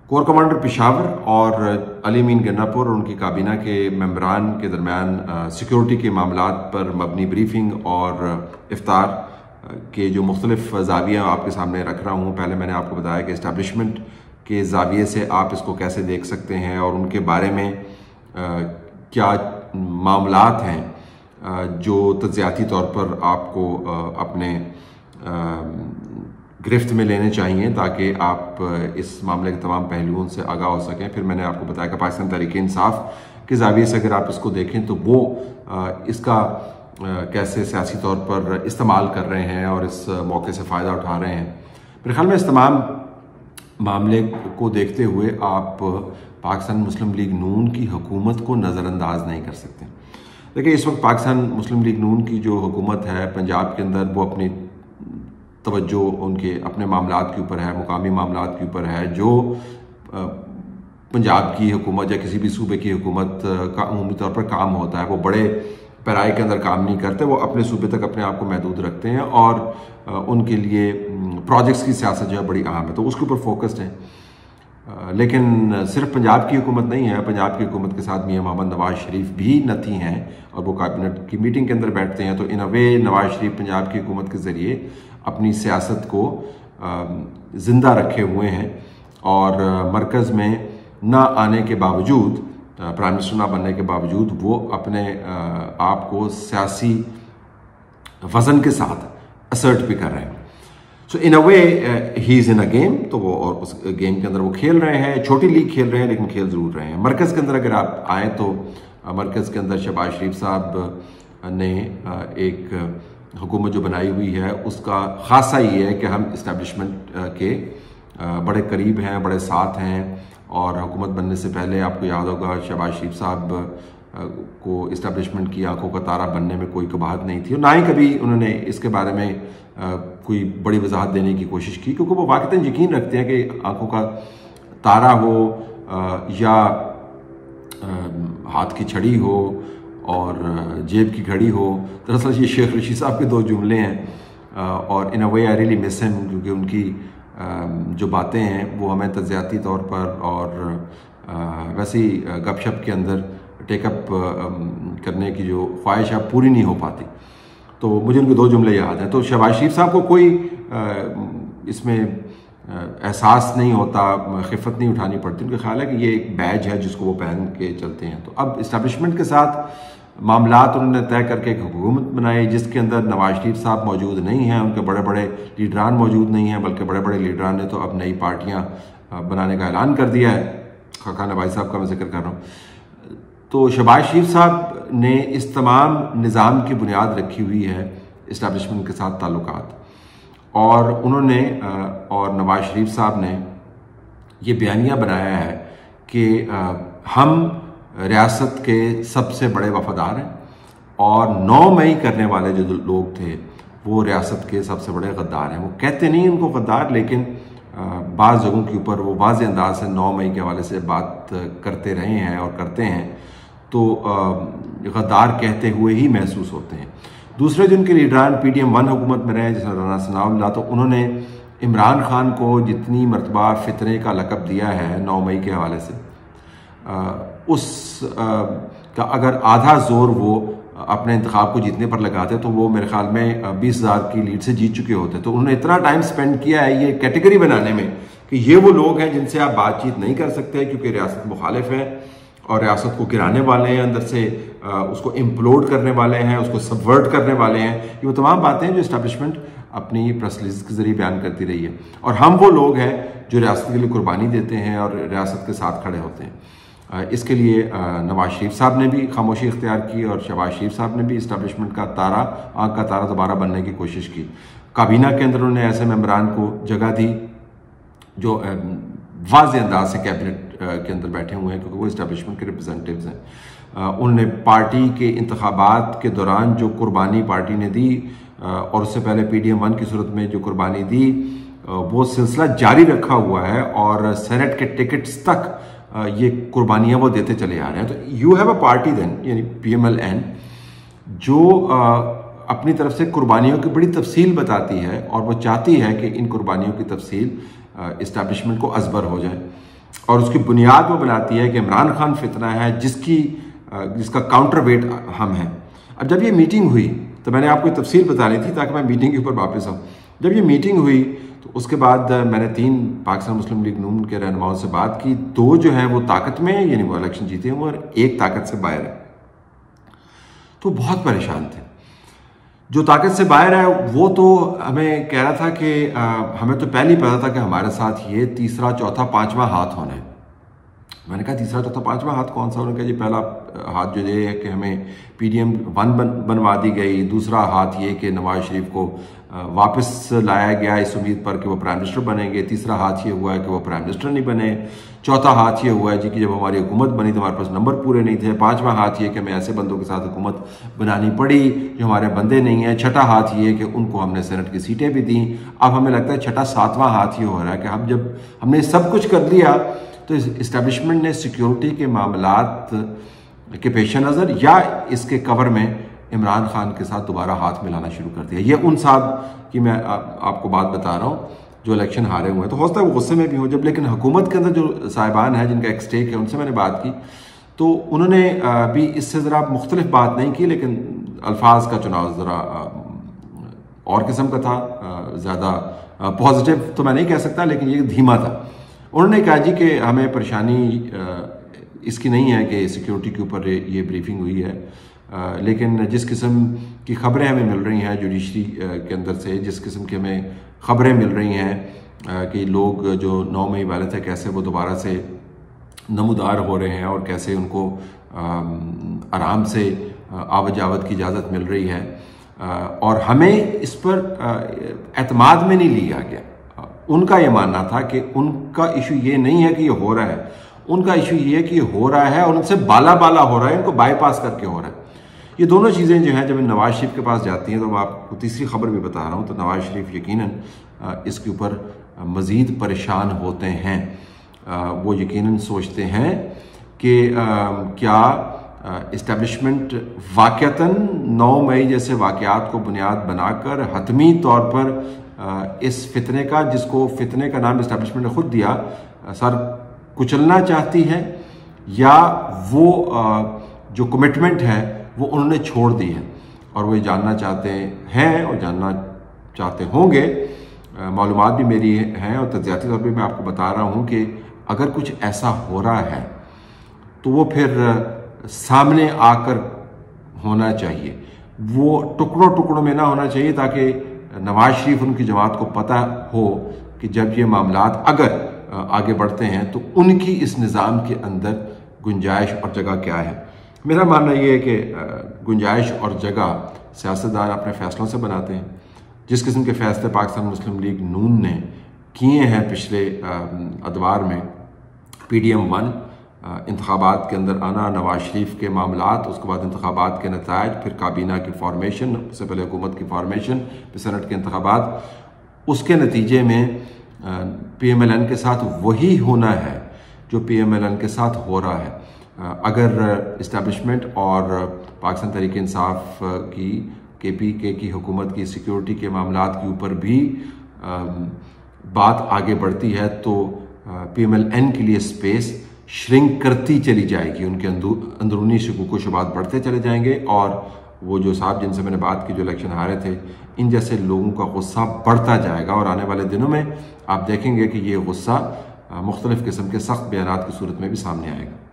Core commander Peshawar और अली अमीन गन्नापुर और उनकी काबीना के मेंबरान के दरमियान सिक्योरिटी के मामलात पर मबनी ब्रीफिंग और इफ्तार के जो मुख्तलिफ ज़ाविया आपके सामने रख रहा हूँ। पहले मैंने आपको बताया कि इस्टेब्लिशमेंट के ज़ाविये से आप इसको कैसे देख सकते हैं और उनके बारे में क्या मामलात हैं जो तज्ज़ियाती तौर पर आपको अपने गिरफ्त में लेने चाहिए ताकि आप इस मामले के तमाम पहलुओं से आगाह हो सकें। फिर मैंने आपको बताया कि पाकिस्तान तहरीक-ए-इंसाफ के ज़ाविये से अगर आप इसको देखें तो वो इसका कैसे सियासी तौर पर इस्तेमाल कर रहे हैं और इस मौके से फ़ायदा उठा रहे हैं। मेरे ख्याल में इस तमाम मामले को देखते हुए आप पाकिस्तान मुस्लिम लीग नून की हुकूमत को नज़रअंदाज नहीं कर सकते। देखिए, इस वक्त पाकिस्तान मुस्लिम लीग नून की जो हुकूमत है पंजाब के अंदर, वो अपनी तवज्जो उनके अपने मामलात के ऊपर है, मुकामी मामलात के ऊपर है। जो पंजाब की हुकूमत या किसी भी सूबे की हुकूमत का अमूमी तौर पर काम होता है, वो बड़े पैराए के अंदर काम नहीं करते, वो अपने सूबे तक अपने आप को महदूद रखते हैं और उनके लिए प्रोजेक्ट्स की सियासत जो है बड़ी अहम है, तो उसके ऊपर फोकस्ड है। लेकिन सिर्फ पंजाब की हुकूमत नहीं है, पंजाब की हुकूमत के साथ मियां मोहम्मद नवाज शरीफ भी नथी हैं और वो कैबिनेट की मीटिंग के अंदर बैठते हैं। तो इन अ वे नवाज शरीफ पंजाब की हुकूमत के ज़रिए अपनी सियासत को ज़िंदा रखे हुए हैं और मरकज़ में ना आने के बावजूद, प्राइम मिनिस्टर ना बनने के बावजूद, वो अपने आप को सियासी वज़न के साथ असर्ट भी कर रहे हैं। सो इन अ वे he is in a game, तो वो और उस गेम के अंदर वो खेल रहे हैं, छोटी लीग खेल रहे हैं लेकिन खेल ज़रूर रहे हैं। मरकज़ के अंदर अगर आप आएँ तो मरकज़ के अंदर शहबाज शरीफ साहब ने एक हुकूमत जो बनाई हुई है उसका ख़ासा ये है कि हम इस्टेब्लिशमेंट के बड़े करीब हैं, बड़े साथ हैं। और हुकूमत बनने से पहले आपको याद होगा शहबाज शरीफ साहब को इस्टेब्लिशमेंट की आंखों का तारा बनने में कोई कबाहत नहीं थी और ना ही कभी उन्होंने इसके बारे में कोई बड़ी वजाहत देने की कोशिश की, क्योंकि वो वाक़तन यकीन रखते हैं कि आंखों का तारा हो या हाथ की छड़ी हो और जेब की घड़ी हो। दरअसल ये शेख रशीद साहब के दो जुमले हैं और इन अ वे आई रियली मिस हिम, क्योंकि उनकी जो बातें हैं वो हमें तज्ज़ियाती तौर पर और वैसे ही गपशप के अंदर टेकअप करने की जो ख्वाहिश है पूरी नहीं हो पाती। तो मुझे उनके दो जुमले याद हैं। तो शहबाज शरीफ साहब को कोई इसमें एहसास नहीं होता, खिफ़त नहीं उठानी पड़ती। उनका ख्याल है कि ये एक बैज है जिसको वो पहन के चलते हैं। तो अब इस्टेब्लिशमेंट के साथ मामलात उन्होंने तय करके एक हुकूमत बनाई जिसके अंदर नवाज शरीफ साहब मौजूद नहीं हैं, उनके बड़े बड़े लीडरान मौजूद नहीं हैं, बल्कि बड़े बड़े लीडरान ने तो अब नई पार्टियाँ बनाने का ऐलान कर दिया है। खान नवाज साहब का मैं जिक्र कर रहा हूँ। तो शहबाज शरीफ साहब ने इस तमाम निज़ाम की बुनियाद रखी हुई है इस्टेब्लिशमेंट के साथ ताल्लुकात, और उन्होंने और नवाज शरीफ साहब ने ये बयानिया बनाया है कि हम रियासत के सबसे बड़े वफादार हैं और 9 मई करने वाले जो लोग थे वो रियासत के सबसे बड़े गद्दार हैं। वो कहते नहीं उनको गद्दार, लेकिन बाज़ जगहों के ऊपर वो वाज़ेह अंदाज से 9 मई के हवाले से बात करते रहे हैं और करते हैं, तो गद्दार कहते हुए ही महसूस होते हैं। दूसरे जिनके लीडरान PDM-1 हुकूमत में रहे, जैसे राना सनाउल्लाह, तो उन्होंने इमरान खान को जितनी मरतबा फितने का लक़ब दिया है 9 मई के हवाले से, उस का अगर आधा जोर वो अपने इंतखाब को जीतने पर लगाते तो वो मेरे ख्याल में 20,000 की लीड से जीत चुके होते। तो उन्होंने इतना टाइम स्पेंड किया है ये कैटेगरी बनाने में कि ये वो लोग हैं जिनसे आप बातचीत नहीं कर सकते, क्योंकि रियासत मुखालिफ है और रियासत को गिराने वाले हैं, अंदर से उसको इम्प्लोड करने वाले हैं, उसको सबवर्ट करने वाले हैं। ये वो तमाम बातें जो इस्टेब्लिशमेंट अपनी प्रेस रिलीज के जरिए बयान करती रही है, और हम वो लोग हैं जो रियासत के लिए कुर्बानी देते हैं और रियासत के साथ खड़े होते हैं। इसके लिए नवाज शरीफ साहब ने भी खामोशी इख्तियार की और शहबाज शरीफ साहब ने भी इस्टेब्लिशमेंट का तारा, आँख का तारा दोबारा बनने की कोशिश की। काबीना के अंदर उन्होंने ऐसे मेंबरान को जगह दी जो वाज़ेह अंदाज से कैबिनेट के अंदर बैठे हुए हैं, क्योंकि वो इस्टेब्लिशमेंट के रिप्रेजेंटेटिव्स हैं। उन्होंने पार्टी के इंतखाबात के दौरान जो कुर्बानी पार्टी ने दी और उससे पहले PDM-1 की सूरत में जो कुर्बानी दी, वो सिलसिला जारी रखा हुआ है और सेनेट के टिकट्स तक ये कुर्बानियाँ वो देते चले आ रहे हैं। तो you have a party then, यानी PMLN, जो अपनी तरफ से कुर्बानियों की बड़ी तफसील बताती है और वो चाहती है कि इन कुर्बानियों की तफसील इस्टेब्लिशमेंट को अजबर हो जाए। और उसकी बुनियाद वो बनाती है कि इमरान खान फितना है जिसका काउंटर वेट हम हैं। अब जब ये मीटिंग हुई तो मैंने आपको तफसील बतानी थी ताकि मैं मीटिंग के ऊपर वापस आऊँ। जब ये मीटिंग हुई तो उसके बाद मैंने 3 पाकिस्तान मुस्लिम लीग नून के रहनुमाओं से बात की। 2 जो हैं वो ताकत में है, यानी वो इलेक्शन जीते हैं, और 1 ताकत से बाहर है। तो बहुत परेशान थे। जो ताकत से बाहर है वो तो हमें कह रहा था कि हमें तो पहले ही पता था कि हमारे साथ ये तीसरा चौथा पांचवा हाथ होना है। मैंने कहा तीसरा चौथा पांचवा हाथ कौन सा? उन्होंने कहा जी पहला हाथ जो ये है कि हमें PDM 1 बनवा दी गई, दूसरा हाथ ये कि नवाज शरीफ को वापस लाया गया इस उम्मीद पर कि वो प्राइम मिनिस्टर बनेंगे, तीसरा हाथ ये हुआ है कि वो प्राइम मिनिस्टर नहीं बने, चौथा हाथ ये हुआ है जी कि जब हमारी हुकूमत बनी तो हमारे पास नंबर पूरे नहीं थे, पांचवा हाथ ये कि हमें ऐसे बंदों के साथ हुकूमत बनानी पड़ी जो हमारे बंदे नहीं हैं, छठा हाथ ये कि उनको हमने सेनेट की सीटें भी दी। अब हमें लगता है छठा 7वां हाथ ये हो रहा है कि हम जब हमने सब कुछ कर लिया तो इस्टेब्लिशमेंट ने सिक्योरिटी के मामलात के पेश नज़र या इसके कवर में इमरान खान के साथ दोबारा हाथ मिलाना शुरू कर दिया। ये उन साहब की मैं आपको बात बता रहा हूँ जो इलेक्शन हारे हुए हैं। तो हो सकता है वो गुस्से में भी हो जब, लेकिन हुकूमत के अंदर जो साहिबान हैं जिनका एक स्टेक है उनसे मैंने बात की तो उन्होंने भी इससे ज़रा मुख्तलिफ बात नहीं की, लेकिन अल्फाज का चुनाव ज़रा और किस्म का था, ज़्यादा पॉजिटिव तो मैं नहीं कह सकता लेकिन ये धीमा था। उन्होंने कहा जी कि हमें परेशानी इसकी नहीं है कि सिक्योरिटी के ऊपर ये ब्रीफिंग हुई है, लेकिन जिस किस्म की खबरें हमें मिल रही हैं जुडिशरी के अंदर से, जिस किस्म की हमें खबरें मिल रही हैं कि लोग जो 9 मई वाले थे कैसे वो दोबारा से नमूदार हो रहे हैं और कैसे उनको आराम से आवत-जावत की इजाज़त मिल रही है, और हमें इस पर एतमाद में नहीं लिया गया। उनका ये मानना था कि उनका इशू ये नहीं है कि ये हो रहा है, उनका इशू ये है कि ये हो रहा है और उनसे बाला हो रहा है, इनको बाईपास करके हो रहा है। ये दोनों चीज़ें जो हैं जब नवाज शरीफ के पास जाती हैं तो मैं आपको तीसरी खबर भी बता रहा हूँ, तो नवाज शरीफ यकीनन इसके ऊपर मज़ीद परेशान होते हैं। वो यकीनन सोचते हैं कि क्या इस्टेब्लिशमेंट वाक़तन 9 मई जैसे वाक़यात को बुनियाद बनाकर हतमी तौर पर इस फितने का, जिसको फितने का नाम इस्टेब्लिशमेंट ने खुद दिया, सर कुचलना चाहती है, या वो जो कमिटमेंट है वो उन्होंने छोड़ दी है और वो ये जानना चाहते हैं और जानना चाहते होंगे। मालूमात भी मेरी हैं और तज्ज़ियाती तौर पर मैं आपको बता रहा हूँ कि अगर कुछ ऐसा हो रहा है तो वो फिर सामने आकर होना चाहिए, वो टुकड़ों में ना होना चाहिए, ताकि नवाज शरीफ उनकी जमात को पता हो कि जब ये मामलात अगर आगे बढ़ते हैं तो उनकी इस निज़ाम के अंदर गुंजाइश और जगह क्या है। मेरा मानना ये है कि गुंजाइश और जगह सियासतदान अपने फ़ैसलों से बनाते हैं। जिस किस्म के फ़ैसले पाकिस्तान मुस्लिम लीग नून ने किए हैं पिछले अदवार में, PDM 1 इंतखाबात के अंदर आना, नवाज शरीफ के मामलात, उसके बाद इंतखाबात के नताइज, फिर काबीना की फॉर्मेशन, उससे पहले हुकूमत की फॉर्मेशन, फिर सेनेट के इंतखाबात, उसके नतीजे में PMLN के साथ वही होना है जो PMLN के साथ हो रहा है। अगर इस्टेब्लिशमेंट और पाकिस्तान तहरीक इंसाफ की KPK की हुकूमत की सिक्योरिटी के मामलात के ऊपर भी बात आगे बढ़ती है तो PMLN के लिए स्पेस श्रिंक करती चली जाएगी, उनके अंदरूनी शकूक व शुबात बढ़ते चले जाएंगे, और वो जो साहब जिनसे मैंने बात की जो इलेक्शन हारे थे, इन जैसे लोगों का गुस्सा बढ़ता जाएगा और आने वाले दिनों में आप देखेंगे कि ये गुस्सा मुख्तलिफ किस्म के सख्त बयानात की सूरत में भी सामने आएगा।